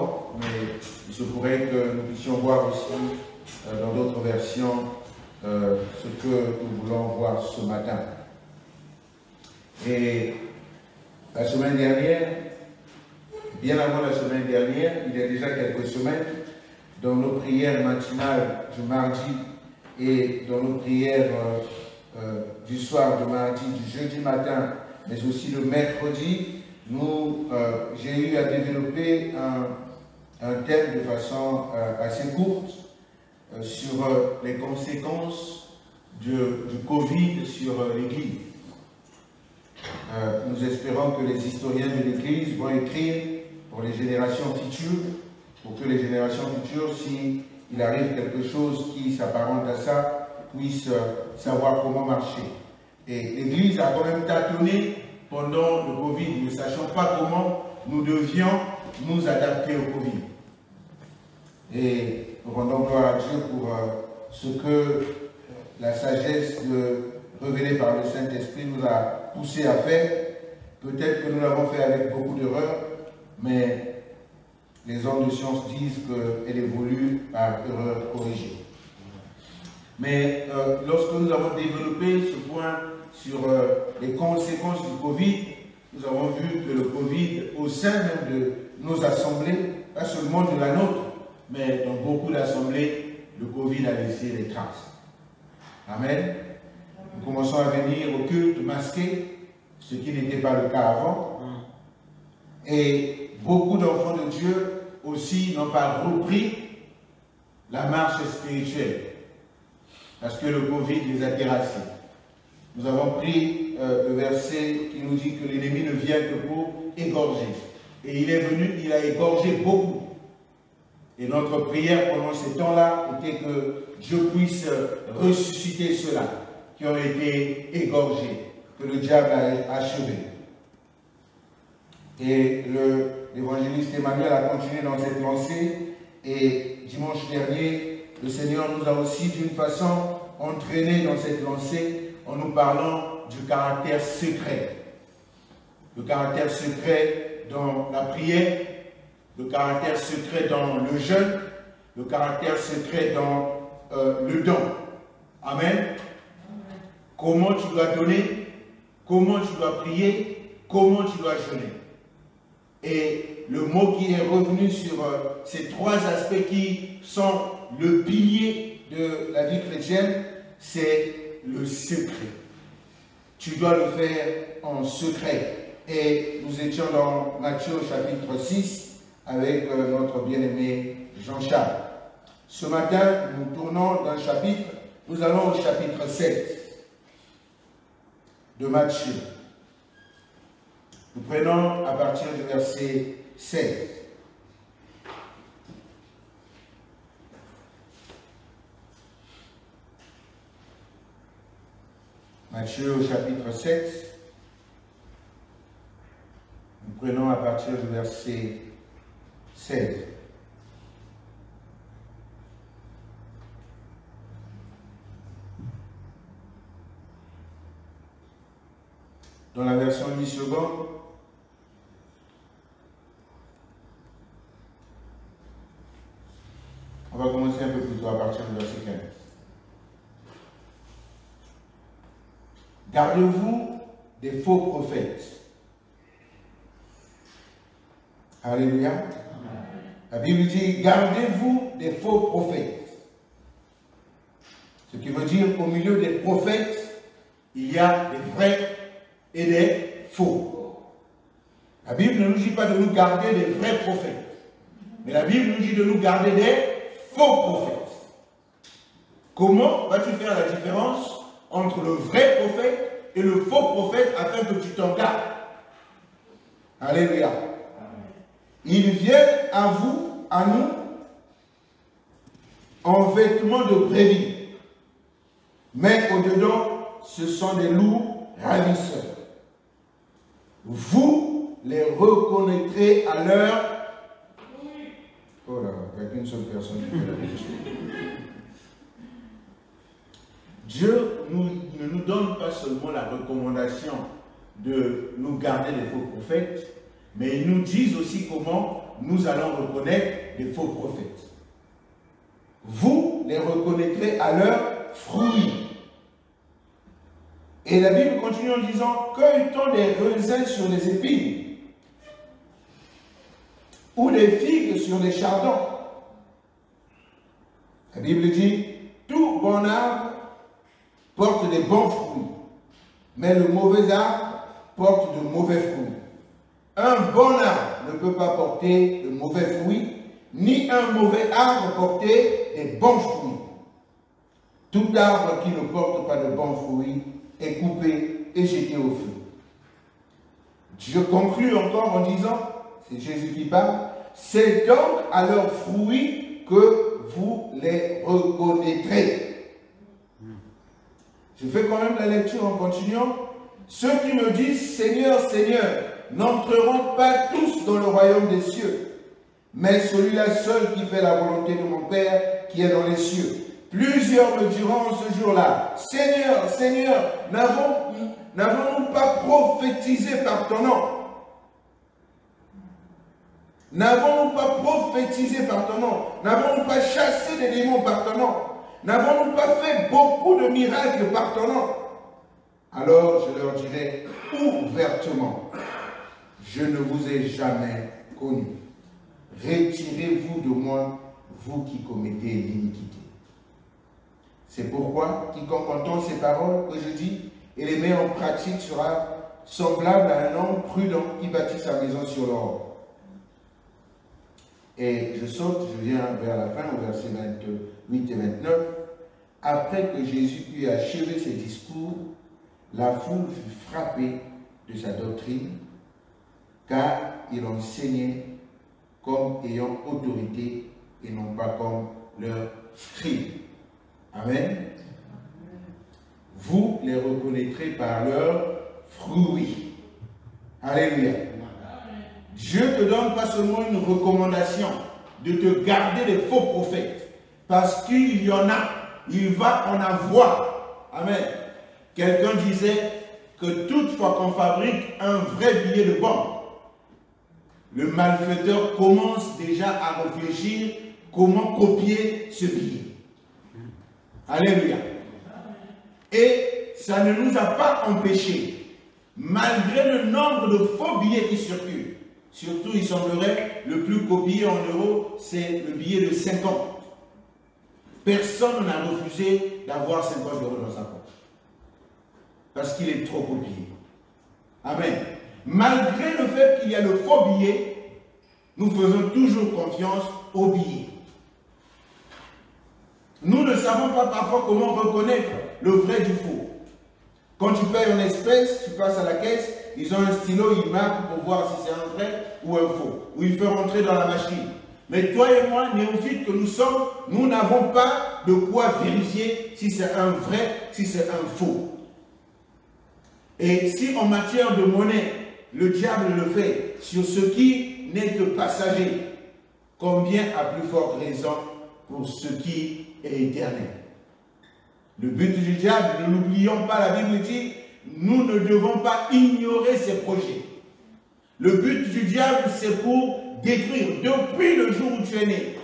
avant, mais il se pourrait que nous puissions voir aussi dans d'autres versions ce que nous voulons voir ce matin. Et la semaine dernière, bien avant la semaine dernière, il y a déjà quelques semaines, dans nos prières matinales du mardi et dans nos prières du soir, du mardi, du jeudi matin, mais aussi le mercredi, j'ai eu à développer un thème de façon assez courte sur les conséquences du Covid sur l'Église. Nous espérons que les historiens de l'Église vont écrire pour les générations futures, pour que les générations futures, s'il arrive quelque chose qui s'apparente à ça, puissent savoir comment marcher. Et l'Église a quand même tâtonné pendant le Covid, ne sachant pas comment nous devions nous adapter au Covid. Et nous rendons gloire à Dieu pour ce que la sagesse révélée par le Saint-Esprit nous a poussé à faire. Peut-être que nous l'avons fait avec beaucoup d'erreurs, mais les hommes de science disent qu'elle évolue par erreur corrigée. Mais lorsque nous avons développé ce point sur les conséquences du Covid, nous avons vu que le Covid, au sein même de nos assemblées, pas seulement de la nôtre, mais dans beaucoup d'assemblées, le Covid a laissé des traces. Amen. Nous commençons à venir au culte masqué, ce qui n'était pas le cas avant. Et beaucoup d'enfants de Dieu aussi n'ont pas repris la marche spirituelle, parce que le Covid les a terrassés. Nous avons pris le verset qui nous dit que l'ennemi ne vient que pour égorger. Et il est venu, il a égorgé beaucoup. Et notre prière pendant ces temps-là était que Dieu puisse ressusciter ceux-là qui ont été égorgés, que le diable a achevés. Et l'évangéliste Emmanuel a continué dans cette lancée. Et dimanche dernier, le Seigneur nous a aussi d'une façon entraînés dans cette lancée en nous parlant du caractère secret. Le caractère secret dans la prière, le caractère secret dans le jeûne, le caractère secret dans le don. Amen. Comment tu dois donner, comment tu dois prier, comment tu dois jeûner. Et le mot qui est revenu sur ces trois aspects qui sont le pilier de la vie chrétienne, c'est le secret. Tu dois le faire en secret. Et nous étions dans Matthieu chapitre 6 avec notre bien-aimé Jean-Charles. Ce matin, nous tournons d'un chapitre, nous allons au chapitre 7 de Matthieu. Nous prenons à partir du verset 16. Matthieu au chapitre 7. Nous prenons à partir du verset 16. Dans la version 10 secondes, on va commencer un peu plus tôt à partir du verset 15. Gardez-vous des faux prophètes. Alléluia. Amen. La Bible dit, gardez-vous des faux prophètes. Ce qui veut dire qu'au milieu des prophètes, il y a des vrais et des faux. La Bible ne nous dit pas de nous garder des vrais prophètes, mais la Bible nous dit de nous garder des faux prophètes. Comment vas-tu faire la différence entre le vrai prophète et le faux prophète afin que tu t'en gardes? Alléluia. Ils viennent à vous, à nous, en vêtements de brebis, mais au-dedans, ce sont des loups ravisseurs. Vous les reconnaîtrez à leur... Oh là, il n'y a qu'une seule personne qui peut la vérifier. Dieu ne nous donne pas seulement la recommandation de nous garder des faux prophètes, mais il nous dit aussi comment nous allons reconnaître les faux prophètes. Vous les reconnaîtrez à leurs fruits. Et la Bible continue en disant, cueille-t-on des raisins sur des épines ou des figues sur des chardons? La Bible dit, tout bon arbre porte des bons fruits, mais le mauvais arbre porte de mauvais fruits. Un bon arbre ne peut pas porter de mauvais fruits, ni un mauvais arbre porter des bons fruits. Tout arbre qui ne porte pas de bons fruits est coupé et jeté au feu. Je conclus encore en disant, c'est Jésus qui parle, c'est donc à leurs fruits que vous les reconnaîtrez. Je fais quand même la lecture en continuant. Ceux qui me disent Seigneur, Seigneur, n'entreront pas tous dans le royaume des cieux, mais celui-là seul qui fait la volonté de mon Père qui est dans les cieux. Plusieurs me diront ce jour-là, Seigneur, Seigneur, n'avons-nous pas prophétisé par ton nom? N'avons-nous pas prophétisé par ton nom? N'avons-nous pas chassé des démons par ton nom? N'avons-nous pas fait beaucoup de miracles par ton nom? Alors je leur dirai ouvertement, je ne vous ai jamais connu. Retirez-vous de moi, vous qui commettez l'iniquité. C'est pourquoi, quiconque entend ces paroles que je dis et les met en pratique sera semblable à un homme prudent qui bâtit sa maison sur l'or. Et je saute, je viens vers la fin, au verset 28 et 29. Après que Jésus eut achevé ses discours, la foule fut frappée de sa doctrine, car il enseignait comme ayant autorité et non pas comme leur scribe. Amen. Vous les reconnaîtrez par leurs fruits. Alléluia. Dieu te donne pas seulement une recommandation de te garder les faux prophètes, parce qu'il y en a, il va en avoir. Amen. Quelqu'un disait que toutefois qu'on fabrique un vrai billet de banque, le malfaiteur commence déjà à réfléchir comment copier ce billet. Alléluia. Et ça ne nous a pas empêchés, malgré le nombre de faux billets qui circulent. Surtout, il semblerait, le plus copié en euros, c'est le billet de 50. Personne n'a refusé d'avoir 50 € dans sa poche. Parce qu'il est trop copié. Amen. Malgré le fait qu'il y a le faux billet, nous faisons toujours confiance au billet. Nous ne savons pas parfois comment reconnaître le vrai du faux. Quand tu payes en espèces, tu passes à la caisse, ils ont un stylo, ils marquent pour voir si c'est un vrai ou un faux. Ou ils font rentrer dans la machine. Mais toi et moi, néophytes que nous sommes, nous n'avons pas de quoi vérifier si c'est un vrai, si c'est un faux. Et si en matière de monnaie, le diable le fait sur ce qui n'est que passager, combien à plus forte raison pour ce qui est éternel? Le but du diable, ne l'oublions pas, la Bible dit, nous ne devons pas ignorer ses projets. Le but du diable, c'est pour détruire depuis le jour où tu es né.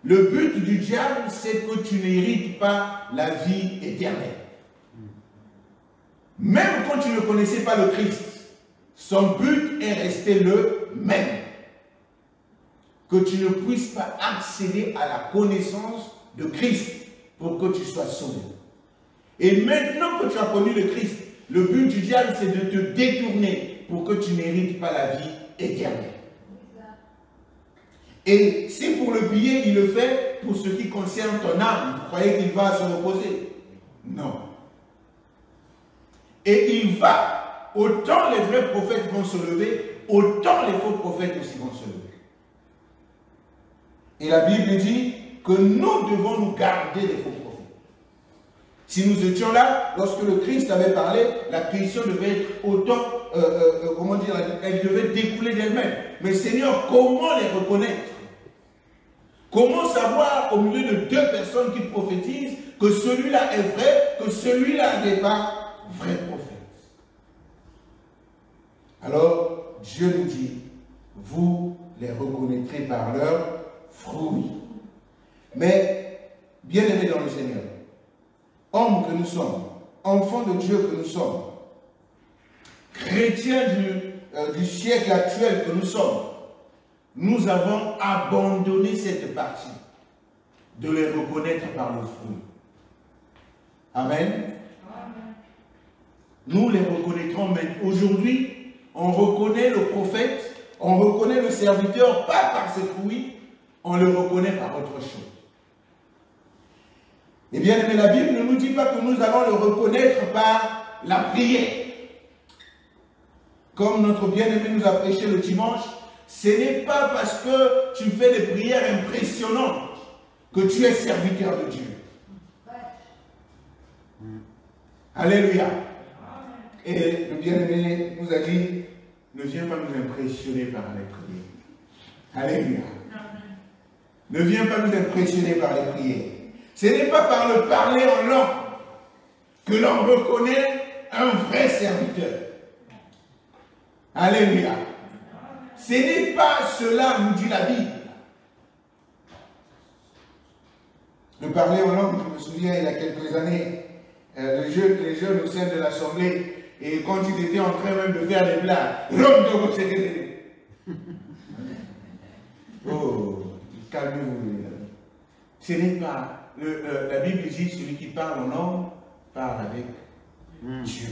Le but du diable, c'est que tu n'hérites pas la vie éternelle. Même quand tu ne connaissais pas le Christ, son but est resté le même. Que tu ne puisses pas accéder à la connaissance de Christ pour que tu sois sauvé. Et maintenant que tu as connu le Christ, le but du diable, c'est de te détourner pour que tu n'hérites pas la vie éternelle. Et si pour le billet, il le fait pour ce qui concerne ton âme, vous croyez qu'il va se reposer? Non. Et il va, autant les vrais prophètes vont se lever, autant les faux prophètes aussi vont se lever. Et la Bible dit que nous devons nous garder des faux prophètes. Si nous étions là, lorsque le Christ avait parlé, la création devait être autant, comment dire, elle devait découler d'elle-même. Mais Seigneur, comment les reconnaître? Comment savoir au milieu de deux personnes qui prophétisent que celui-là est vrai, que celui-là n'est pas vrai prophète? Alors, Dieu nous dit, vous les reconnaîtrez par leurs fruits. Mais, bien-aimés dans le Seigneur, hommes que nous sommes, enfants de Dieu que nous sommes, chrétiens du siècle actuel que nous sommes, nous avons abandonné cette partie de les reconnaître par le fruit. Amen. Nous les reconnaîtrons, mais aujourd'hui, on reconnaît le prophète, on reconnaît le serviteur, pas par ses fruits, on le reconnaît par autre chose. Eh bien, mais la Bible ne nous dit pas que nous allons le reconnaître par la prière. Comme notre bien-aimé nous a prêché le dimanche, ce n'est pas parce que tu fais des prières impressionnantes que tu es serviteur de Dieu. Alléluia. Et le bien-aimé nous a dit, ne viens pas nous impressionner par les prières. Alléluia. Ne viens pas nous impressionner par les prières. Ce n'est pas par le parler en langue que l'on reconnaît un vrai serviteur. Alléluia. Ce n'est pas cela, nous dit la Bible. Le parler en langue, je me souviens, il y a quelques années, les jeunes au sein de l'Assemblée, et quand ils étaient en train même de faire des blagues, oh, calmez-vous. Ce n'est pas... la Bible dit, celui qui parle en langue, parle avec Dieu.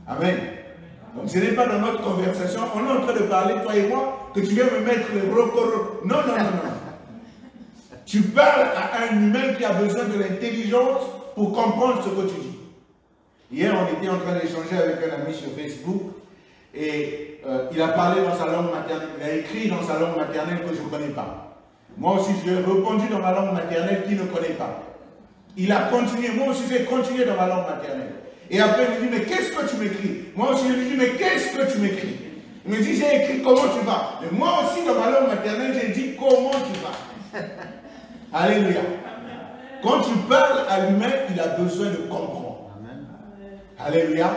Amen. Donc ce n'est pas dans notre conversation, on est en train de parler, toi et moi, que tu viens me mettre le rocoro. Non, non, non, non. Tu parles à un humain qui a besoin de l'intelligence pour comprendre ce que tu dis. Hier, on était en train d'échanger avec un ami sur Facebook et il a parlé dans sa langue maternelle, il a écrit dans sa langue maternelle que je ne connais pas. Moi aussi, je lui ai répondu dans ma langue maternelle qu'il ne connaît pas. Il a continué, moi aussi j'ai continué dans ma langue maternelle. Et après, il me dit, mais qu'est-ce que tu m'écris? Moi aussi, je lui dis, mais qu'est-ce que tu m'écris? Il me dit, j'ai écrit comment tu vas. Mais moi aussi, dans ma langue maternelle, j'ai dit comment tu vas. Alléluia. Quand tu parles à l'humain, il a besoin de comprendre. Amen. Alléluia.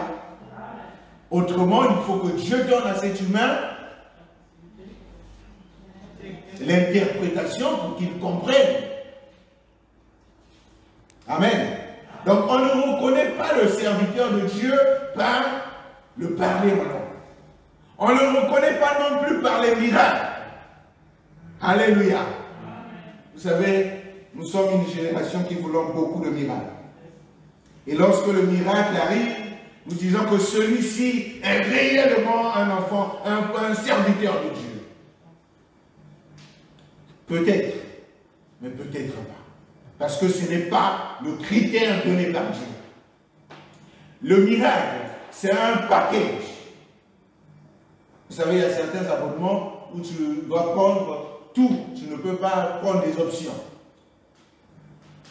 Autrement, il faut que Dieu donne à cet humain l'interprétation pour qu'il comprenne. Amen. Donc, on ne reconnaît pas le serviteur de Dieu par le parler en langue. On ne le reconnaît pas non plus par les miracles. Alléluia. Vous savez, nous sommes une génération qui voulons beaucoup de miracles. Et lorsque le miracle arrive, nous disons que celui-ci est réellement un enfant, un serviteur de Dieu. Peut-être, mais peut-être pas. Parce que ce n'est pas le critère donné par Dieu. Le miracle, c'est un package. Vous savez, il y a certains abonnements où tu dois prendre tout. Tu ne peux pas prendre des options.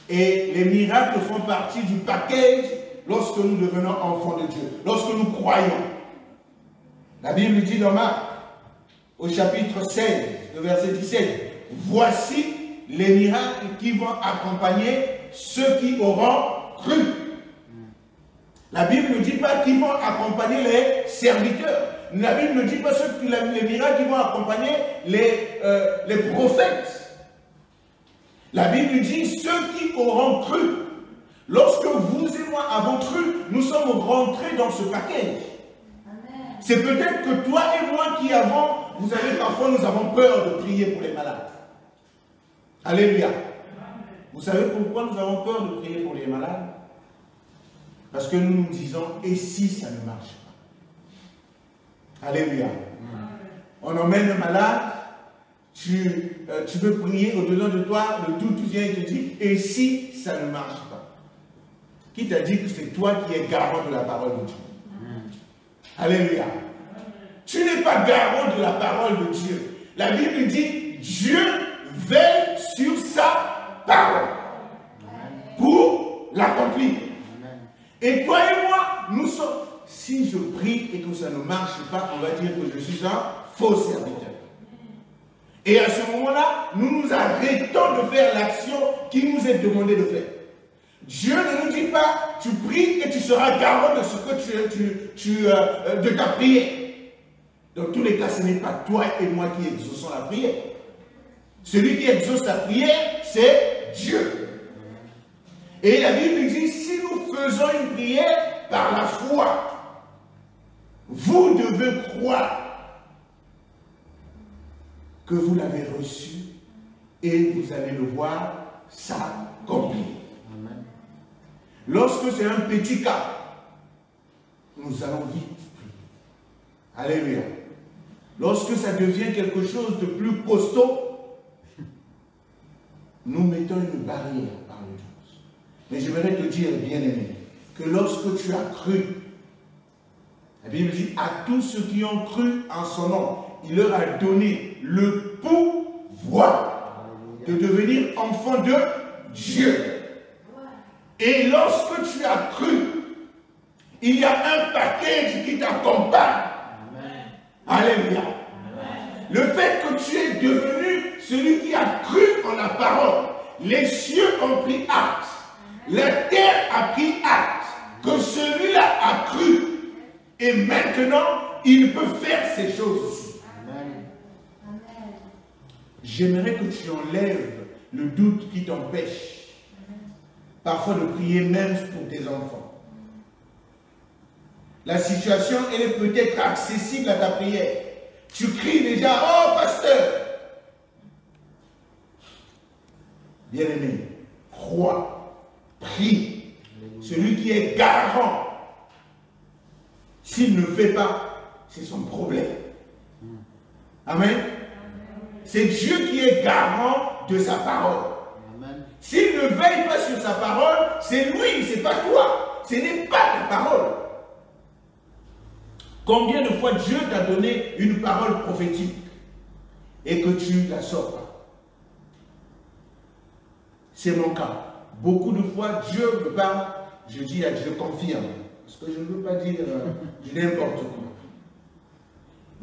Et les miracles font partie du package lorsque nous devenons enfants de Dieu, lorsque nous croyons. La Bible dit dans Marc, au chapitre 16, le verset 17, « Voici les miracles qui vont accompagner ceux qui auront cru. » La Bible ne dit pas qu'ils vont accompagner les serviteurs. La Bible ne dit pas les miracles qui vont accompagner les prophètes. La Bible dit ceux qui auront cru. Lorsque vous et moi avons cru, nous sommes rentrés dans ce paquet. C'est peut-être que toi et moi qui avons, vous savez, parfois nous avons peur de prier pour les malades. Alléluia. Vous savez pourquoi nous avons peur de prier pour les malades? Parce que nous nous disons, et si ça ne marche pas? Alléluia. On emmène un malade, tu veux prier au-delà de toi, le tout vient et te dit, et si ça ne marche pas? Qui t'a dit que c'est toi qui es garant de la parole de Dieu? Alléluia. Tu n'es pas garant de la parole de Dieu. La Bible dit, Dieu veille sur sa parole pour l'accomplir. Et toi et moi, nous sommes, si je prie et que ça ne marche pas, on va dire que je suis un faux serviteur. Et à ce moment-là, nous nous arrêtons de faire l'action qui nous est demandée de faire. Dieu ne nous dit pas, tu pries et tu seras garant de ce que de ta prière. Dans tous les cas, ce n'est pas toi et moi qui exauçons la prière. Celui qui exauce la prière, c'est Dieu. Et la Bible dit, si nous faisons une prière par la foi, vous devez croire que vous l'avez reçu et vous allez le voir s'accomplir. Lorsque c'est un petit cas, nous allons vite prier. Alléluia. Lorsque ça devient quelque chose de plus costaud, nous mettons une barrière par l'urgence. Mais je voudrais te dire, bien-aimé, que lorsque tu as cru, la Bible dit, à tous ceux qui ont cru en son nom, il leur a donné le pouvoir de devenir enfants de Dieu. Et lorsque tu as cru, il y a un package qui t'accompagne. Alléluia. Le fait que tu es devenu celui qui a cru en la parole, les cieux ont pris acte, la terre a pris acte, que celui-là a cru. Et maintenant, il peut faire ces choses aussi. J'aimerais que tu enlèves le doute qui t'empêche parfois de prier même pour tes enfants. La situation, elle est peut-être accessible à ta prière. Tu cries déjà, oh pasteur. Bien-aimé, crois, prie. Celui qui est garant, s'il ne fait pas, c'est son problème. Amen. C'est Dieu qui est garant de sa parole. S'il ne veille pas sur sa parole, c'est lui, c'est pas toi. Ce n'est pas ta parole. Combien de fois Dieu t'a donné une parole prophétique et que tu ne la sors pas? C'est mon cas. Beaucoup de fois, Dieu me parle, je dis à Dieu, confirme. Parce que je ne veux pas dire n'importe quoi.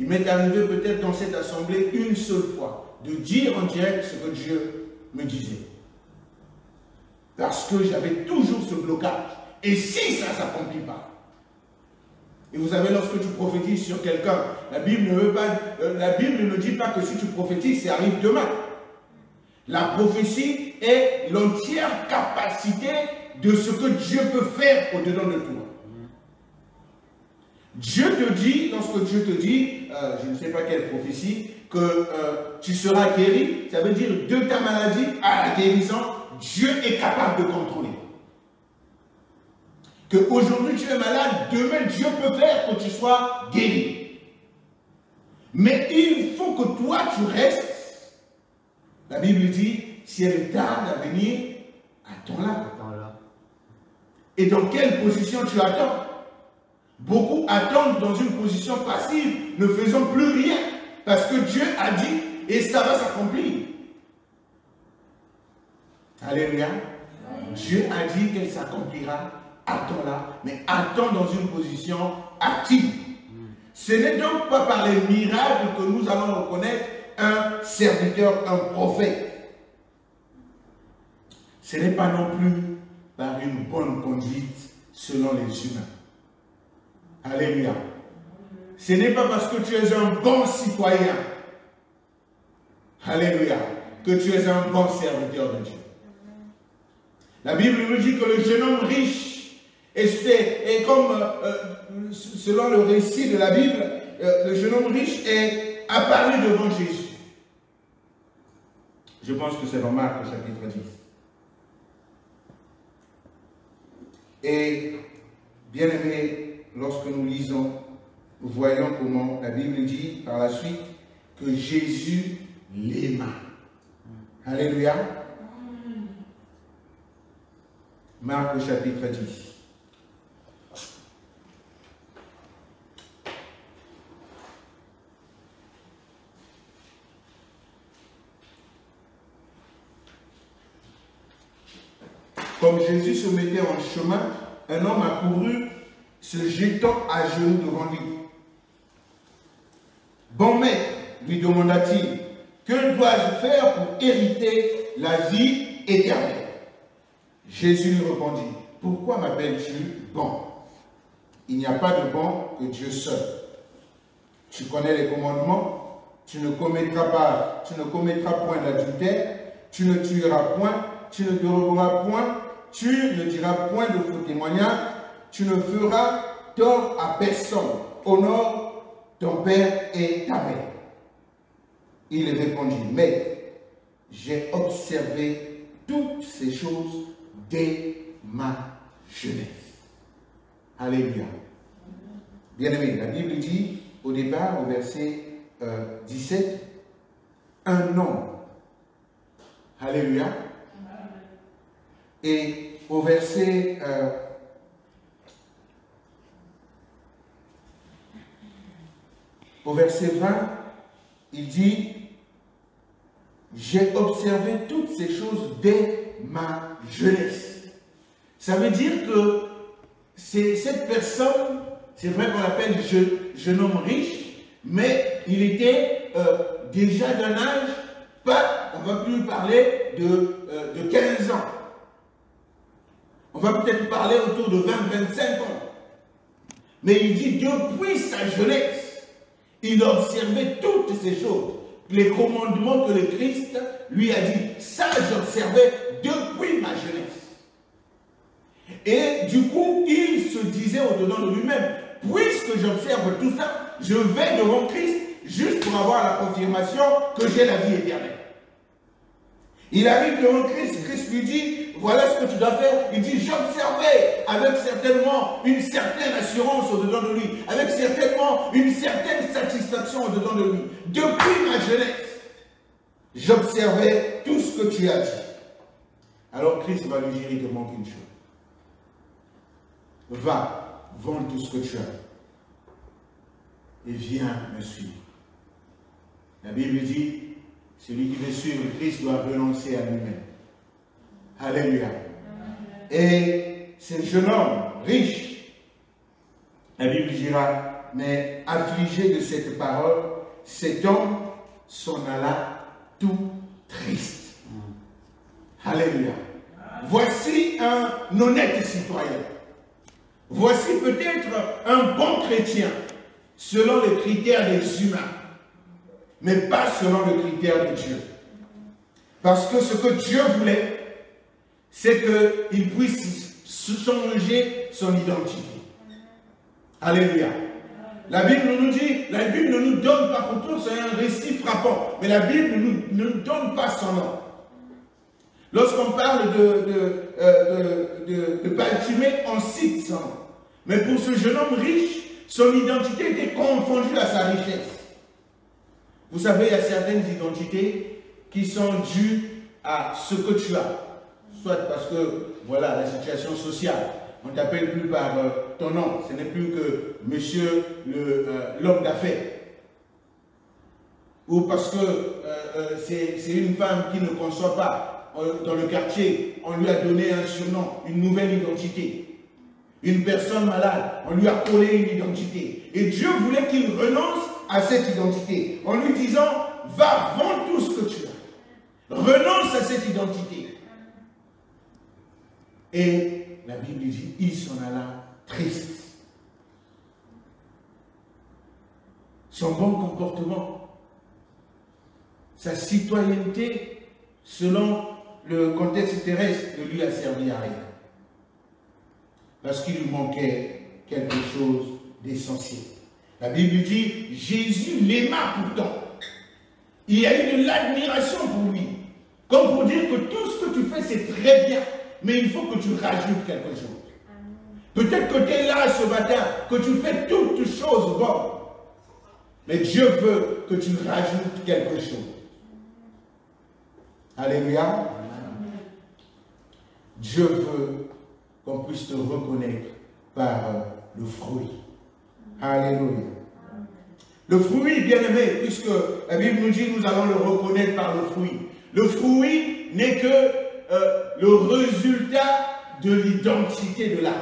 Il m'est arrivé peut-être dans cette assemblée une seule fois de dire en direct ce que Dieu me disait. Parce que j'avais toujours ce blocage. Et si ça ne s'accomplit pas? Et vous savez, lorsque tu prophétises sur quelqu'un, la Bible ne dit pas que si tu prophétises, ça arrive demain. La prophétie est l'entière capacité de ce que Dieu peut faire au-dedans de toi. Dieu te dit, lorsque Dieu te dit, je ne sais pas quelle prophétie, que tu seras guéri, ça veut dire de ta maladie à la guérison, Dieu est capable de contrôler. Qu'aujourd'hui tu es malade, demain Dieu peut faire que tu sois guéri. Mais il faut que toi tu restes. La Bible dit, si elle tarde à venir, attends-la. Et dans quelle position tu attends? Beaucoup attendent dans une position passive, ne faisant plus rien, parce que Dieu a dit, et ça va s'accomplir. Alléluia. Dieu a dit qu'elle s'accomplira, attends-la, mais attends dans une position active. Ce n'est donc pas par les miracles que nous allons reconnaître un serviteur, un prophète. Ce n'est pas non plus par une bonne conduite selon les humains. Alléluia. Ce n'est pas parce que tu es un bon citoyen, alléluia, que tu es un bon serviteur de Dieu. La Bible nous dit que le jeune homme riche, et comme selon le récit de la Bible, le jeune homme riche est apparu devant Jésus. Je pense que c'est dans Marc chapitre 10. Et bien aimé, lorsque nous lisons, nous voyons comment la Bible dit par la suite que Jésus l'aima. Alléluia. Marc chapitre 10. Comme Jésus se mettait en chemin, un homme accourut, se jetant à genoux devant lui. « Bon maître, lui demanda-t-il, que dois-je faire pour hériter la vie éternelle ?» Jésus lui répondit, « Pourquoi m'appelles-tu bon? Il n'y a pas de bon que Dieu seul. Tu connais les commandements. Tu ne commettras point d'adultère. Tu ne tueras point. Tu ne te drogueras point. Tu ne diras point de faux témoignages. Tu ne feras tort à personne. Honore ton père et ta mère. Il répondit, Maître, j'ai observé toutes ces choses dès ma jeunesse. Alléluia. Bien-aimé, la Bible dit au départ, au verset 17, un homme. Alléluia. Et au verset 20, il dit, j'ai observé toutes ces choses dès ma jeunesse. Ça veut dire que cette personne, c'est vrai qu'on l'appelle jeune homme riche, mais il était déjà d'un âge, on ne va plus parler de 15 ans. On va peut-être parler autour de 20-25 ans. Mais il dit, depuis sa jeunesse, il observait toutes ces choses. Les commandements que le Christ lui a dit, ça j'observais depuis ma jeunesse. Et du coup, il se disait au-dedans de lui-même, puisque j'observe tout ça, je vais devant Christ juste pour avoir la confirmation que j'ai la vie éternelle. Il arrive devant Christ, Christ lui dit, voilà ce que tu dois faire. Il dit, j'observais avec certainement une certaine assurance au-dedans de lui, avec certainement une certaine satisfaction au-dedans de lui. Depuis ma jeunesse, j'observais tout ce que tu as dit. Alors Christ va lui dire, il te manque une chose. Va, vends tout ce que tu as et viens me suivre. La Bible dit, celui qui veut suivre Christ doit renoncer à lui-même. Alléluia. Et ce jeune homme riche, la Bible dira, mais affligé de cette parole, cet homme s'en alla tout triste. Alléluia. Voici un honnête citoyen. Voici peut-être un bon chrétien, selon les critères des humains, mais pas selon le critère de Dieu. Parce que ce que Dieu voulait, c'est qu'il puisse changer son identité. Alléluia. La Bible nous dit, la Bible ne nous donne pas, pourtant c'est un récit frappant, mais la Bible ne nous donne pas son nom. Lorsqu'on parle de Bartimée, on cite son nom. Mais pour ce jeune homme riche, son identité était confondue à sa richesse. Vous savez, il y a certaines identités qui sont dues à ce que tu as. Soit parce que, voilà, la situation sociale. On ne t'appelle plus par ton nom. Ce n'est plus que monsieur l'homme d'affaires. Ou parce que c'est une femme qui ne conçoit pas. Dans le quartier, on lui a donné un surnom, une nouvelle identité. Une personne malade, on lui a collé une identité. Et Dieu voulait qu'il renonce à cette identité, en lui disant, va, vends tout ce que tu as. Renonce à cette identité. Et la Bible dit, il s'en alla triste. Son bon comportement, sa citoyenneté, selon le contexte terrestre, ne lui a servi à rien. Parce qu'il lui manquait quelque chose d'essentiel. La Bible dit, Jésus l'aima pourtant. Il y a eu de l'admiration pour lui. Comme pour dire que tout ce que tu fais, c'est très bien. Mais il faut que tu rajoutes quelque chose. Peut-être que tu es là ce matin, que tu fais toutes choses bonnes. Mais Dieu veut que tu rajoutes quelque chose. Alléluia. Dieu veut qu'on puisse te reconnaître par le fruit. Alléluia. Le fruit, bien aimé, puisque la Bible nous dit nous allons le reconnaître par le fruit. Le fruit n'est que le résultat de l'identité de l'âme.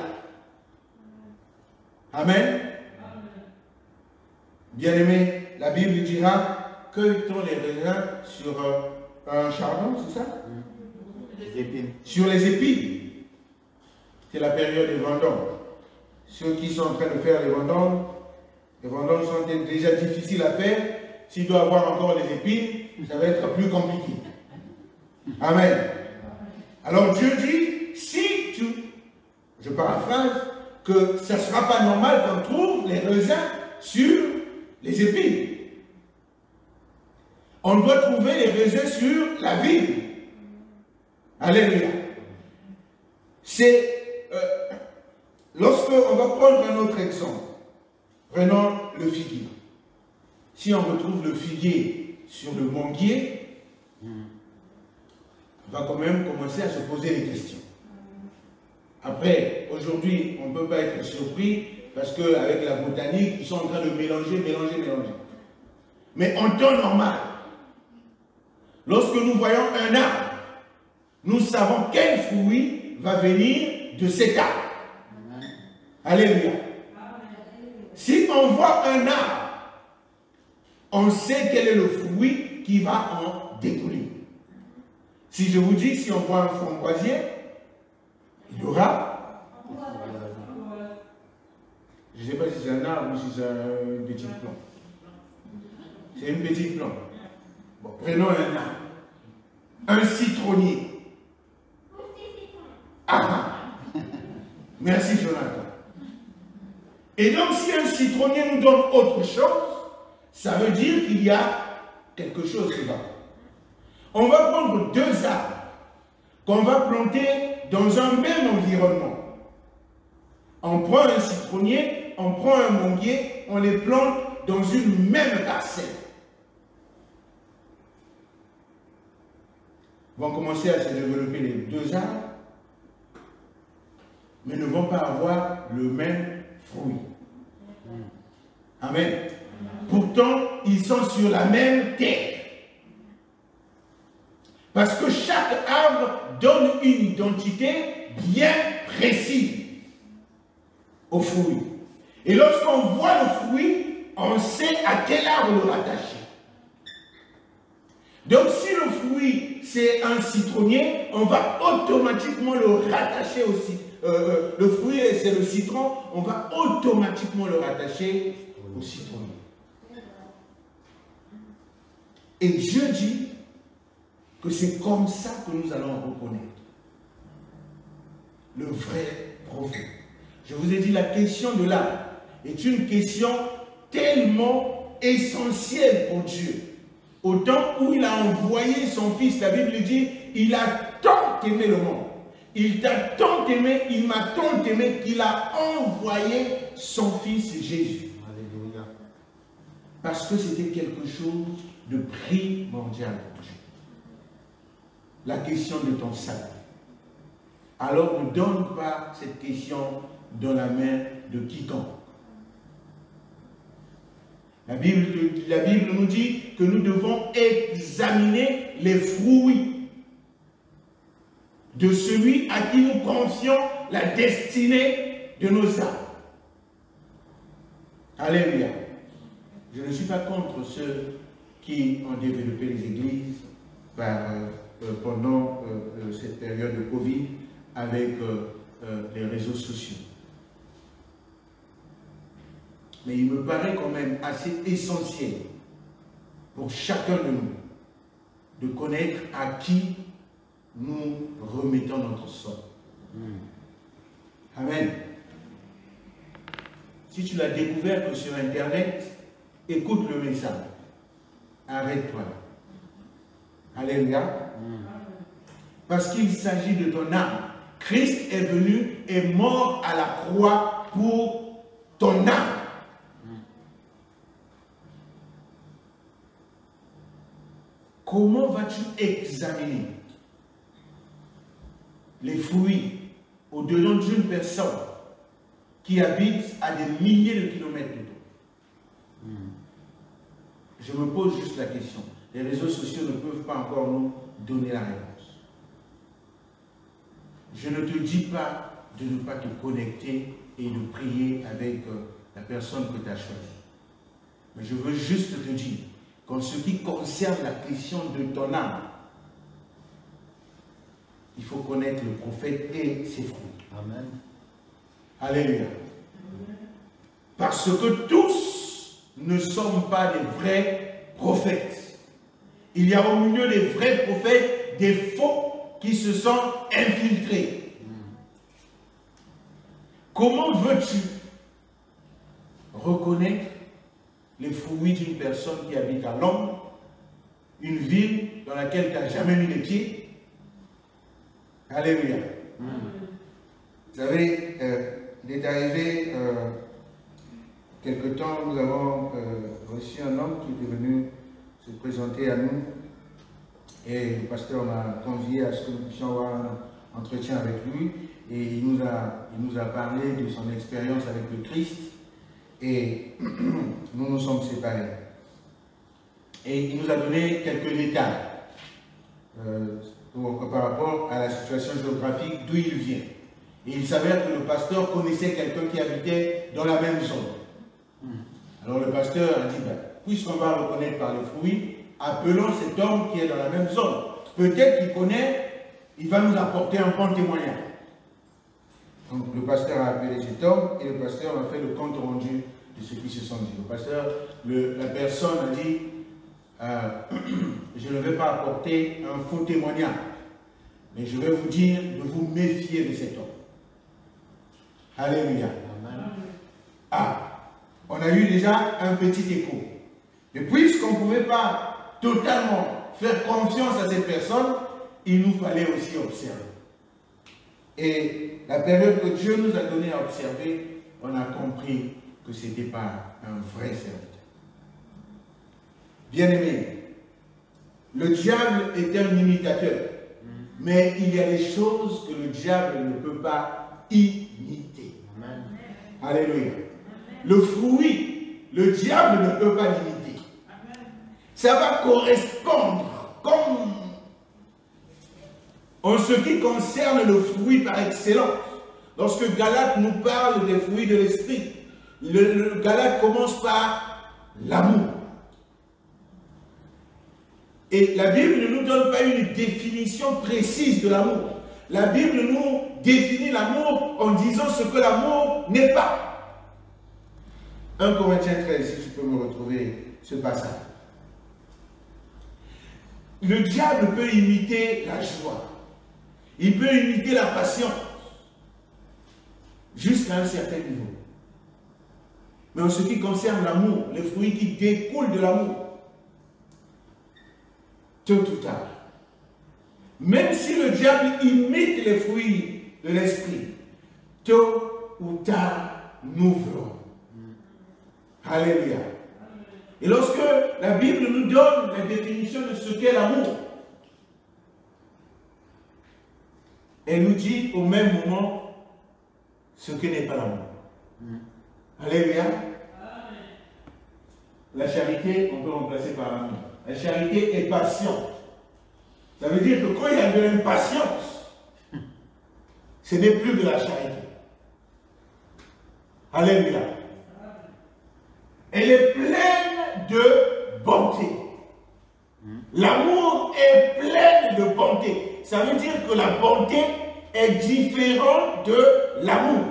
Amen. Bien aimé, la Bible dira cueille-t-on les raisins sur un chardon, c'est ça? Les épines. Sur les épines. C'est la période des vendanges. Ceux qui sont en train de faire les vendanges, Les vendanges sont déjà difficiles à faire. S'il doit avoir encore les épines, ça va être plus compliqué. Amen. Alors Dieu dit, si tu, je paraphrase, que ça ne sera pas normal qu'on trouve les raisins sur les épines. On doit trouver les raisins sur la vigne. Alléluia. C'est, lorsqu'on va prendre un autre exemple, prenons le figuier. Si on retrouve le figuier sur le manguier, on va quand même commencer à se poser des questions. Après, aujourd'hui, on ne peut pas être surpris parce qu'avec la botanique, ils sont en train de mélanger. Mais en temps normal, lorsque nous voyons un arbre, nous savons quel fruit va venir de cet arbre. Alléluia. Si on voit un arbre, on sait quel est le fruit qui va en découler. Si je vous dis, si on voit un framboisier, il y aura, je ne sais pas si c'est un arbre ou si c'est un petit plant. C'est une petite plante. Bon, prenons un arbre. Un citronnier. Ah! Merci Jonathan. Et donc si un citronnier nous donne autre chose, ça veut dire qu'il y a quelque chose qui va. On va prendre deux arbres qu'on va planter dans un même environnement. On prend un citronnier, on prend un manguier, on les plante dans une même parcelle. Vont commencer à se développer les deux arbres, mais ne vont pas avoir le même fruit. Amen. Pourtant, ils sont sur la même terre. Parce que chaque arbre donne une identité bien précise au fruit. Et lorsqu'on voit le fruit, on sait à quel arbre le rattacher. Donc si le fruit c'est un citronnier, on va automatiquement le rattacher au citron. Le fruit c'est le citron, on va automatiquement le rattacher au citronnier. Et Dieu dit que c'est comme ça que nous allons reconnaître le vrai prophète. Je vous ai dit, la question de l'arbre est une question tellement essentielle pour Dieu. Au temps où il a envoyé son fils, la Bible dit, il a tant aimé le monde. Il t'a tant aimé, il m'a tant aimé qu'il a envoyé son fils Jésus. Alléluia. Parce que c'était quelque chose de primordial pour Dieu. La question de ton salut. Alors ne donne pas cette question dans la main de quiconque. La Bible nous dit que nous devons examiner les fruits de celui à qui nous confions la destinée de nos âmes. Alléluia. Je ne suis pas contre ceux qui ont développé les églises pendant cette période de Covid avec les réseaux sociaux. Mais il me paraît quand même assez essentiel pour chacun de nous de connaître à qui nous remettons notre sort. Amen. Si tu l'as découvert que sur Internet, écoute le message. Arrête-toi. Alléluia. Parce qu'il s'agit de ton âme. Christ est venu et mort à la croix pour ton âme. Comment vas-tu examiner les fruits au-dedans d'une personne qui habite à des milliers de kilomètres de toi? Je me pose juste la question. Les réseaux sociaux ne peuvent pas encore nous donner la réponse. Je ne te dis pas de ne pas te connecter et de prier avec la personne que tu as choisie. Mais je veux juste te dire qu'en ce qui concerne la question de ton âme, il faut connaître le prophète et ses fruits. Amen. Alléluia. Parce que tous ne sommes pas des vrais prophètes. Il y a au milieu des vrais prophètes des faux qui se sont infiltrés. Comment veux-tu reconnaître les fruits d'une personne qui habite à Londres, une ville dans laquelle tu n'as jamais mis les pieds? Alléluia. Vous savez, il est arrivé, quelque temps, nous avons reçu un homme qui est venu se présenter à nous. Et le pasteur m'a convié à ce que nous puissions avoir un entretien avec lui. Et il nous a parlé de son expérience avec le Christ. Et nous nous sommes séparés. Et il nous a donné quelques détails par rapport à la situation géographique d'où il vient. Et il s'avère que le pasteur connaissait quelqu'un qui habitait dans la même zone. Alors le pasteur a dit, puisqu'on va reconnaître par les fruits, appelons cet homme qui est dans la même zone. Peut-être qu'il connaît, il va nous apporter un bon témoignage. Donc le pasteur a appelé cet homme et le pasteur a fait le compte rendu de ce qui se sont dit. Le pasteur, la personne a dit, je ne vais pas apporter un faux témoignage, mais je vais vous dire de vous méfier de cet homme. Alléluia. On a eu déjà un petit écho. Mais puisqu'on ne pouvait pas totalement faire confiance à cette personne, il nous fallait aussi observer. Et la période que Dieu nous a donnée à observer, on a compris que ce n'était pas un vrai serviteur. Bien-aimé, le diable est un imitateur, mais il y a des choses que le diable ne peut pas imiter. Amen. Alléluia. Le fruit, le diable ne peut pas l'imiter. Ça va correspondre comme en ce qui concerne le fruit par excellence. Lorsque Galate nous parle des fruits de l'esprit, le Galate commence par l'amour. Et la Bible ne nous donne pas une définition précise de l'amour. La Bible nous définit l'amour en disant ce que l'amour n'est pas. 1 Corinthiens 13, si tu peux me retrouver ce passage. Le diable peut imiter la joie. Il peut imiter la patience. Jusqu'à un certain niveau. Mais en ce qui concerne l'amour, les fruits qui découlent de l'amour, tôt ou tard, même si le diable imite les fruits de l'esprit, tôt ou tard, nous verrons. Alléluia. Et lorsque la Bible nous donne la définition de ce qu'est l'amour, elle nous dit au même moment ce que n'est pas l'amour. Alléluia. La charité, on peut remplacer par l'amour. La charité est patiente. Ça veut dire que quand il y a de l'impatience, ce n'est plus de la charité. Alléluia. Elle est pleine de bonté. L'amour est plein de bonté. Ça veut dire que la bonté est différente de l'amour.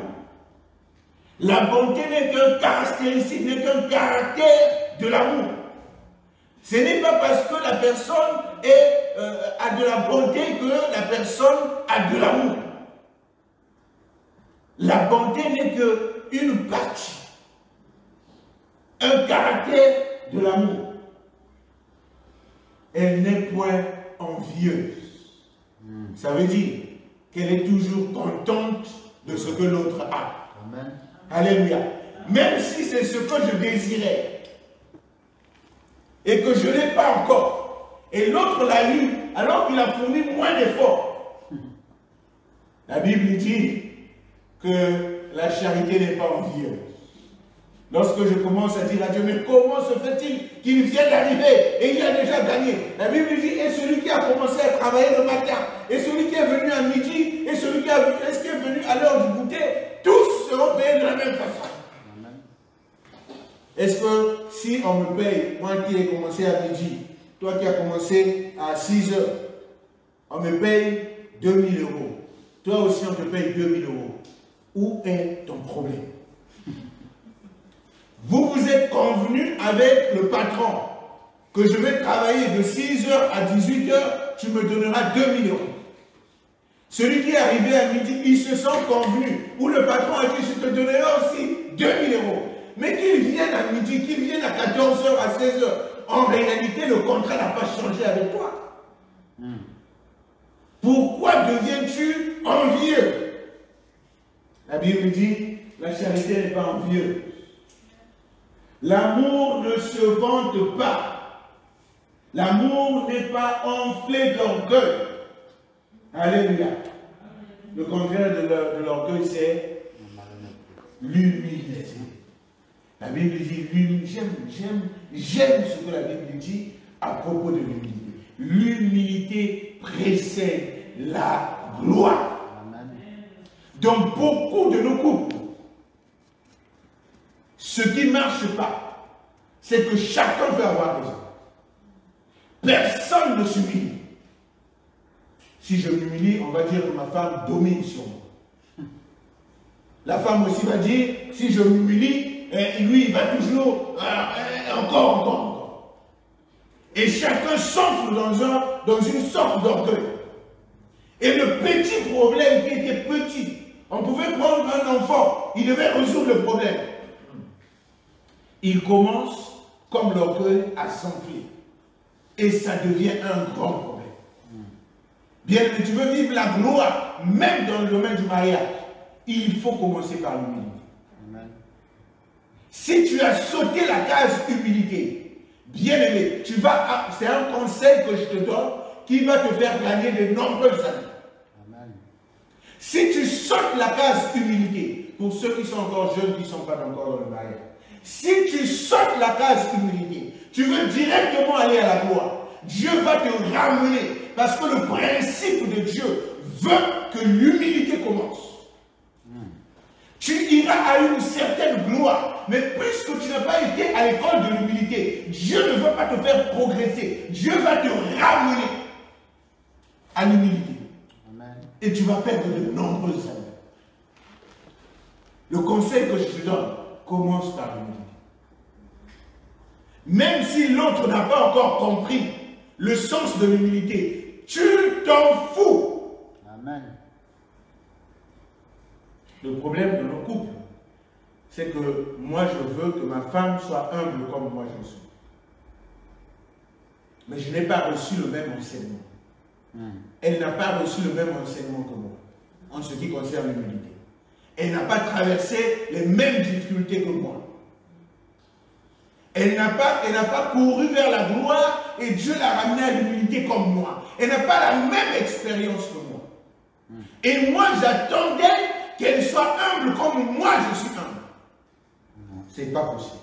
La bonté n'est qu'un caractéristique, n'est qu'un caractère de l'amour. Ce n'est pas parce que la personne a de la bonté que la personne a de l'amour. La bonté n'est qu'une partie, un caractère de l'amour. Elle n'est point envieuse. Ça veut dire qu'elle est toujours contente de ce que l'autre a. Amen. Alléluia. Même si c'est ce que je désirais et que je n'ai pas encore, et l'autre l'a eu alors qu'il a fourni moins d'efforts. La Bible dit que la charité n'est pas envieuse. Lorsque je commence à dire à Dieu, mais comment se fait-il qu'il vienne d'arriver et il a déjà gagné? La Bible dit, et celui qui a commencé à travailler le matin, et celui qui est venu à midi, et celui qui est venu à l'heure du goûter, tous seront payés de la même façon. Est-ce que si on me paye, moi qui ai commencé à midi, toi qui as commencé à 6 heures, on me paye 2000 €. Toi aussi on te paye 2000 €. Où est ton problème? Vous vous êtes convenu avec le patron que je vais travailler de 6h à 18h, tu me donneras 2000 euros. Celui qui est arrivé à midi, il se sent convenu. Ou le patron a dit, je te donnerai aussi 2000 euros. Mais qu'il vienne à midi, qu'il vienne à 14h, à 16h, en réalité, le contrat n'a pas changé avec toi. Pourquoi deviens-tu envieux? La Bible dit, la charité n'est pas envieuse. L'amour ne se vante pas. L'amour n'est pas enflé d'orgueil. Alléluia. Le contraire de l'orgueil, c'est l'humilité. La Bible dit, j'aime ce que la Bible dit à propos de l'humilité. L'humilité précède la gloire. Dans beaucoup de nos couples, ce qui ne marche pas, c'est que chacun veut avoir raison. Personne ne s'humilie. Si je m'humilie, on va dire que ma femme domine sur moi. La femme aussi va dire, si je m'humilie, lui, il va toujours, encore. Et chacun s'enfle dans une sorte d'orgueil. Et le petit problème qui était petit, on pouvait prendre un enfant, il devait résoudre le problème. Il commence, comme l'orgueil, à s'enfler. Et ça devient un grand problème. Bien, mais tu veux vivre la gloire, même dans le domaine du mariage, il faut commencer par l'humilité. Si tu as sauté la case humilité, bien aimé, c'est un conseil que je te donne qui va te faire gagner de nombreuses années. Si tu sautes la case humilité, pour ceux qui sont encore jeunes, qui ne sont pas encore dans le mariage, si tu sautes la case humilité, tu veux directement aller à la gloire, Dieu va te ramener, parce que le principe de Dieu veut que l'humilité commence. Tu iras à une certaine gloire, mais puisque tu n'as pas été à l'école de l'humilité, Dieu ne veut pas te faire progresser. Dieu va te ramener à l'humilité. Et tu vas perdre de nombreuses années. Le conseil que je te donne, commence par l'humilité. Même si l'autre n'a pas encore compris le sens de l'humilité, tu t'en fous. Amen. Le problème de nos couples, c'est que moi je veux que ma femme soit humble comme moi je suis. Mais je n'ai pas reçu le même enseignement. Elle n'a pas reçu le même enseignement que moi, en ce qui concerne l'humilité. Elle n'a pas traversé les mêmes difficultés que moi. Elle n'a pas couru vers la gloire et Dieu l'a ramenée à l'humilité comme moi. Elle n'a pas la même expérience que moi. Et moi, j'attendais qu'elle soit humble comme moi je suis humble. C'est pas possible.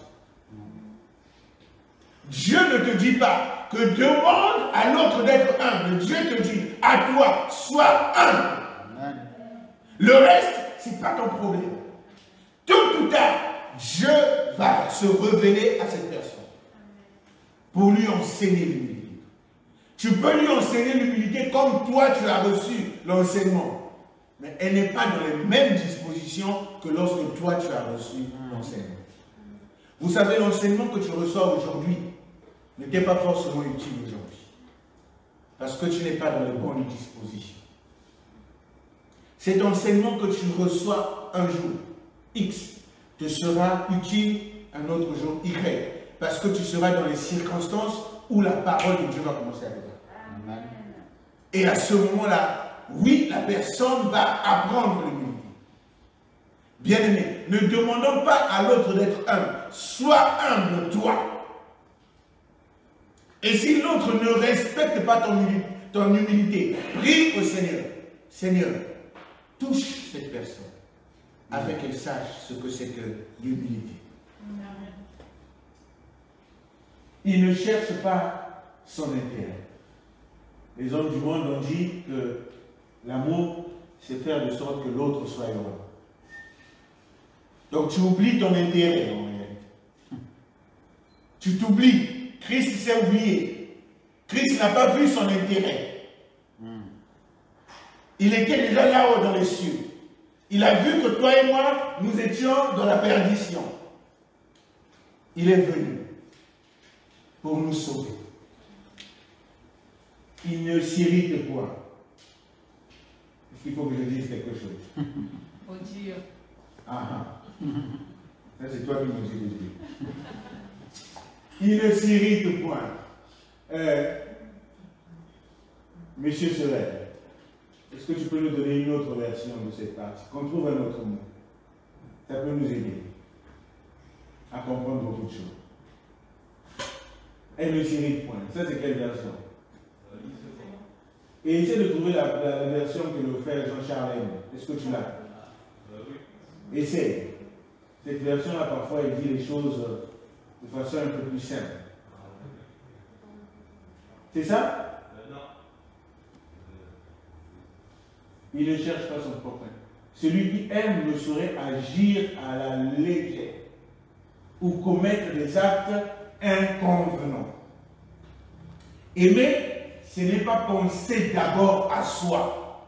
Dieu ne te dit pas que demande à l'autre d'être humble. Dieu te dit à toi, sois humble. Amen. Le reste, c'est pas ton problème. Tôt ou tard, Dieu va se révéler à cette personne pour lui enseigner l'humilité. Tu peux lui enseigner l'humilité comme toi tu as reçu l'enseignement. Mais elle n'est pas dans les mêmes dispositions que lorsque toi tu as reçu l'enseignement. Vous savez, l'enseignement que tu reçois aujourd'hui n'était pas forcément utile aujourd'hui. Parce que tu n'es pas dans les bonnes dispositions. Cet enseignement que tu reçois un jour, X, te sera utile un autre jour, Y. Parce que tu seras dans les circonstances où la parole de Dieu va commencer à te dire. Et à ce moment-là, oui, la personne va apprendre l'humilité. Bien-aimé, ne demandons pas à l'autre d'être humble. Sois humble, toi. Et si l'autre ne respecte pas ton humilité, prie au Seigneur. Seigneur, touche cette personne afin qu'elle sache ce que c'est que l'humilité. Il ne cherche pas son intérêt. Les hommes du monde ont dit que l'amour, c'est faire de sorte que l'autre soit heureux. Donc tu oublies ton intérêt en réalité. Tu t'oublies. Christ s'est oublié. Christ n'a pas vu son intérêt. Il était déjà là-haut dans les cieux. Il a vu que toi et moi, nous étions dans la perdition. il est venu pour nous sauver. Il ne s'irrite point. Est-ce qu'il faut que je dise quelque chose? Oh Dieu. Ah, ça c'est toi qui me dis de dire. Il ne s'irrite point. Monsieur Sorel, est-ce que tu peux nous donner une autre version de cette partie? Qu'on trouve un autre mot. Ça peut nous aider à comprendre beaucoup de choses. Elle ne s'irrite point. Ça c'est quelle version? Et essaie de trouver la version que le frère Jean-Charles aime. Est-ce que tu l'as? Essaie. Cette version-là, parfois, elle dit les choses de façon un peu plus simple. C'est ça? Non. Il ne cherche pas son propre. Celui qui aime ne saurait agir à la légère ou commettre des actes inconvenants. Aimer, ce n'est pas penser d'abord à soi.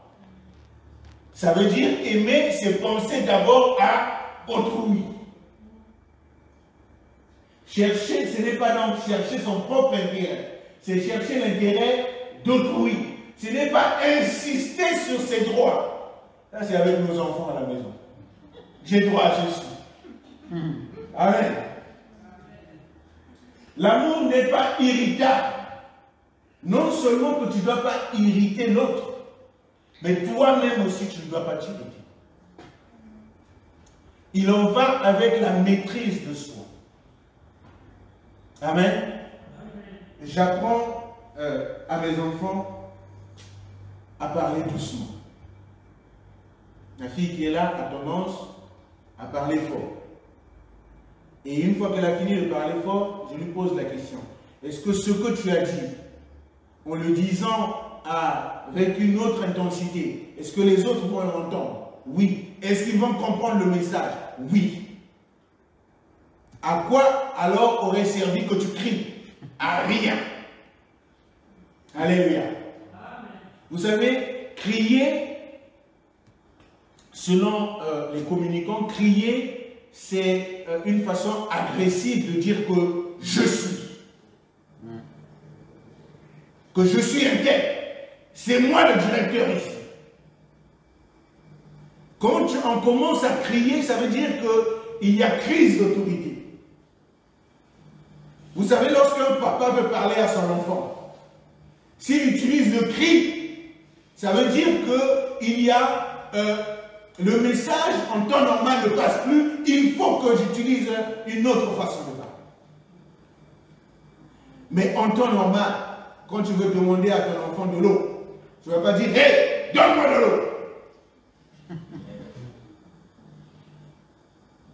Ça veut dire aimer, c'est penser d'abord à autrui. Chercher, ce n'est pas donc chercher son propre intérêt, c'est chercher l'intérêt d'autrui. Ce n'est pas insister sur ses droits. Ça, c'est avec nos enfants à la maison. J'ai droit à ceci. Amen. L'amour n'est pas irritable. Non seulement que tu ne dois pas irriter l'autre, mais toi-même aussi tu ne dois pas t'irriter. Il en va avec la maîtrise de soi. Amen. J'apprends à mes enfants à parler doucement. La fille qui est là a tendance à parler fort. Et une fois qu'elle a fini de parler fort, je lui pose la question. Est-ce que ce que tu as dit, en le disant avec une autre intensité, est-ce que les autres vont l'entendre? Oui. Est-ce qu'ils vont comprendre le message? Oui. À quoi alors aurait servi que tu cries? À rien. Alléluia. Vous savez, crier, selon les communicants, crier, c'est une façon agressive de dire que je suis. Que je suis un tel. C'est moi le directeur ici. Quand on commence à crier, ça veut dire qu'il y a crise d'autorité. Vous savez, lorsqu'un papa veut parler à son enfant, s'il utilise le cri, ça veut dire qu'il y a le message en temps normal ne passe plus, il faut que j'utilise une autre façon de parler. Mais en temps normal, quand tu veux demander à ton enfant de l'eau, tu ne vas pas dire « Hey, donne-moi de l'eau !»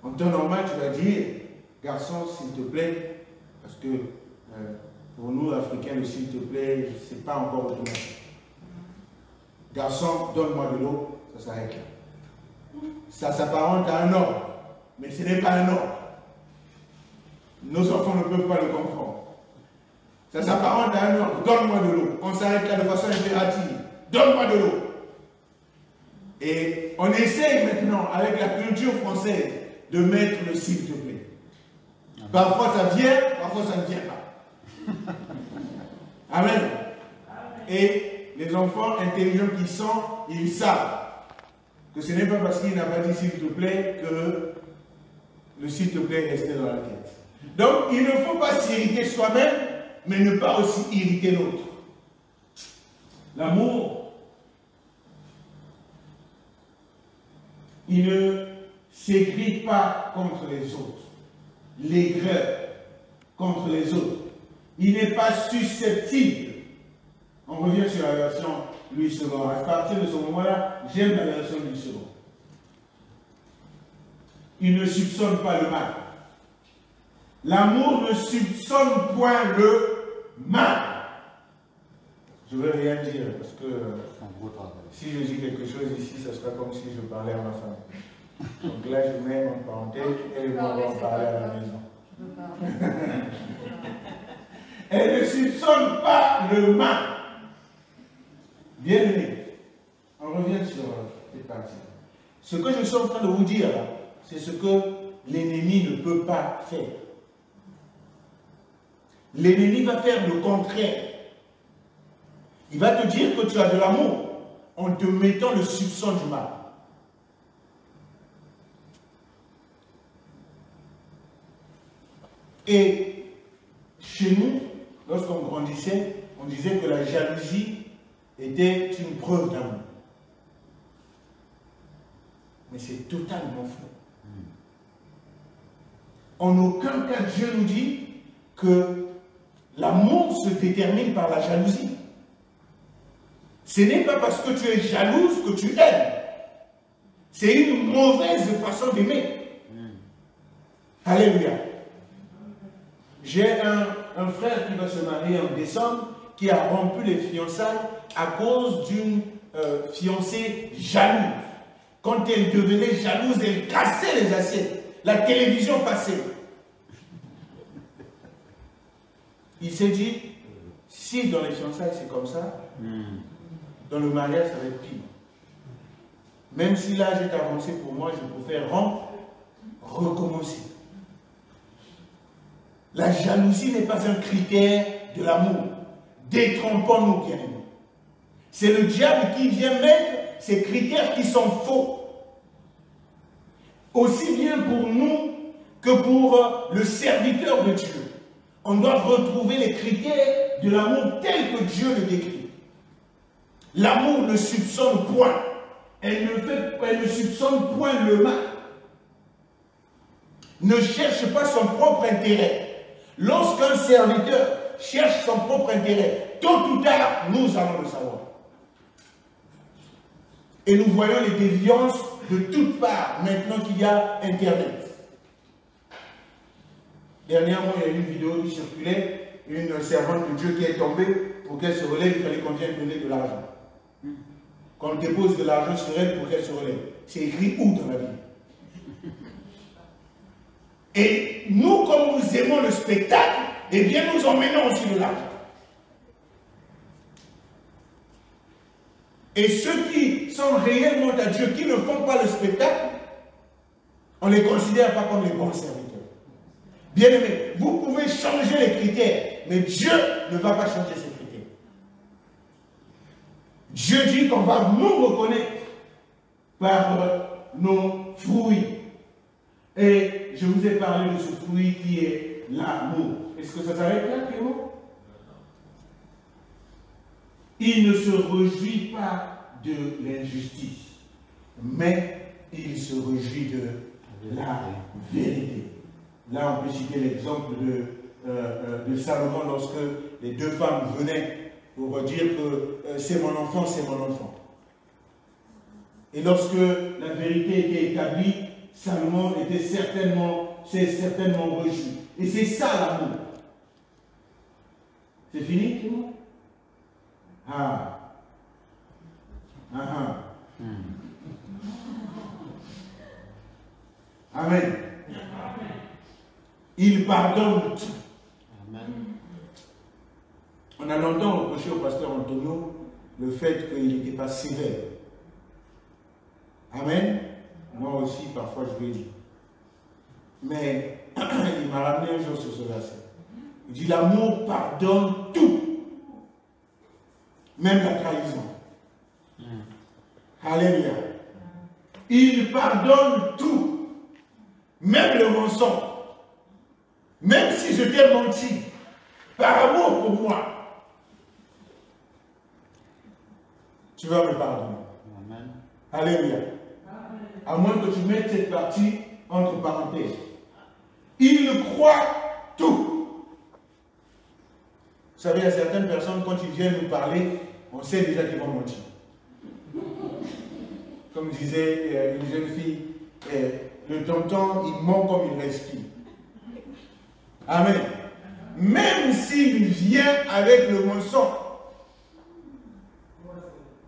En temps normal, tu vas dire « Garçon, s'il te plaît », parce que pour nous, Africains, le « s'il te plaît », ce n'est pas encore automatique. « Garçon, donne-moi de l'eau », ça s'arrête là. Ça s'apparente à un ordre, mais ce n'est pas un ordre. Nos enfants ne peuvent pas le comprendre. Ça s'apparente à un ordre. Donne-moi de l'eau. On s'arrête là de façon impérative. Donne-moi de l'eau. Et on essaye maintenant, avec la culture française, de mettre le s'il te plaît. Parfois ça vient, parfois ça ne vient pas. Amen. Et les enfants intelligents qui sont, ils savent que ce n'est pas parce qu'il n'a pas dit s'il te plaît que le s'il te plaît est resté dans la tête. Donc il ne faut pas s'irriter soi-même, mais ne pas aussi irriter l'autre. L'amour, il ne s'écrit pas contre les autres. L'aigreur contre les autres. Il n'est pas susceptible. On revient sur la version Louis II. À partir de ce moment-là, j'aime la version Louis II. Il ne soupçonne pas le mal. L'amour ne soupçonne point le mal. Je ne veux rien dire parce que si je dis quelque chose ici, ce sera comme si je parlais à ma femme. Donc là, je mets en parenthèse, elle va en parler à la maison. Elle ne soupçonne pas le mal. Bien aimé, on revient sur cette partie. Ce que je suis en train de vous dire là, c'est ce que l'ennemi ne peut pas faire. L'ennemi va faire le contraire. Il va te dire que tu as de l'amour en te mettant le soupçon du mal. Et chez nous, lorsqu'on grandissait, on disait que la jalousie était une preuve d'amour. Mais c'est totalement faux. En aucun cas, Dieu nous dit que l'amour se détermine par la jalousie. Ce n'est pas parce que tu es jalouse que tu aimes. C'est une mauvaise façon d'aimer. Alléluia. J'ai un frère qui va se marier en décembre, qui a rompu les fiançailles à cause d'une fiancée jalouse. Quand elle devenait jalouse, elle cassait les assiettes. La télévision passait. Il s'est dit, si dans les fiançailles c'est comme ça, dans le mariage ça va être pire. Même si l'âge est avancé pour moi, je préfère recommencer. La jalousie n'est pas un critère de l'amour. Détrompons-nous, bien-aimés. C'est le diable qui vient mettre ces critères qui sont faux. Aussi bien pour nous que pour le serviteur de Dieu. On doit retrouver les critères de l'amour tel que Dieu le décrit. L'amour ne soupçonne point. Elle ne soupçonne point le mal. Ne cherche pas son propre intérêt. Lorsqu'un serviteur cherche son propre intérêt, tôt ou tard, nous allons le savoir. Et nous voyons les déviances de toutes parts, maintenant qu'il y a Internet. Dernièrement, il y a une vidéo qui circulait, une servante de Dieu qui est tombée, pour qu'elle se relève, il fallait qu'on vienne donner de l'argent. Qu'on dépose de l'argent sur elle pour qu'elle se relève. C'est écrit où dans la Bible? Et nous, comme nous aimons le spectacle, eh bien nous emmenons aussi de l'argent. Et ceux qui sont réellement à Dieu, qui ne font pas le spectacle, on ne les considère pas comme les bons serviteurs. Bien-aimés, vous pouvez changer les critères, mais Dieu ne va pas changer ces critères. Dieu dit qu'on va nous reconnaître par nos fruits. Et je vous ai parlé de ce fruit qui est l'amour. Est-ce que ça s'arrête là, Clément? Il ne se réjouit pas de l'injustice, mais il se réjouit de la vérité. Là, on peut citer l'exemple de Salomon lorsque les deux femmes venaient pour dire que c'est mon enfant, c'est mon enfant. Et lorsque la vérité était établie, Salomon s'est certainement réjoui. Et c'est ça l'amour. C'est fini, tout le monde? Ah. Amen. Il pardonne tout. Amen. On a longtemps reproché au pasteur Antonio le fait qu'il n'était pas sévère. Amen. Moi aussi, parfois, je lui ai dit. Mais il m'a ramené un jour sur ce verset. Il dit, l'amour pardonne tout. Même la trahison. Alléluia. Il pardonne tout. Même le mensonge. Même si je t'ai menti, par amour pour moi, tu vas me pardonner. Amen. Alléluia. À moins que tu mettes cette partie entre parenthèses. Il croit tout. Vous savez, il y a certaines personnes, quand ils viennent nous parler, on sait déjà qu'ils vont mentir. Comme disait une jeune fille, le tonton, il ment comme il respire. Amen. Même s'il vient avec le mensonge,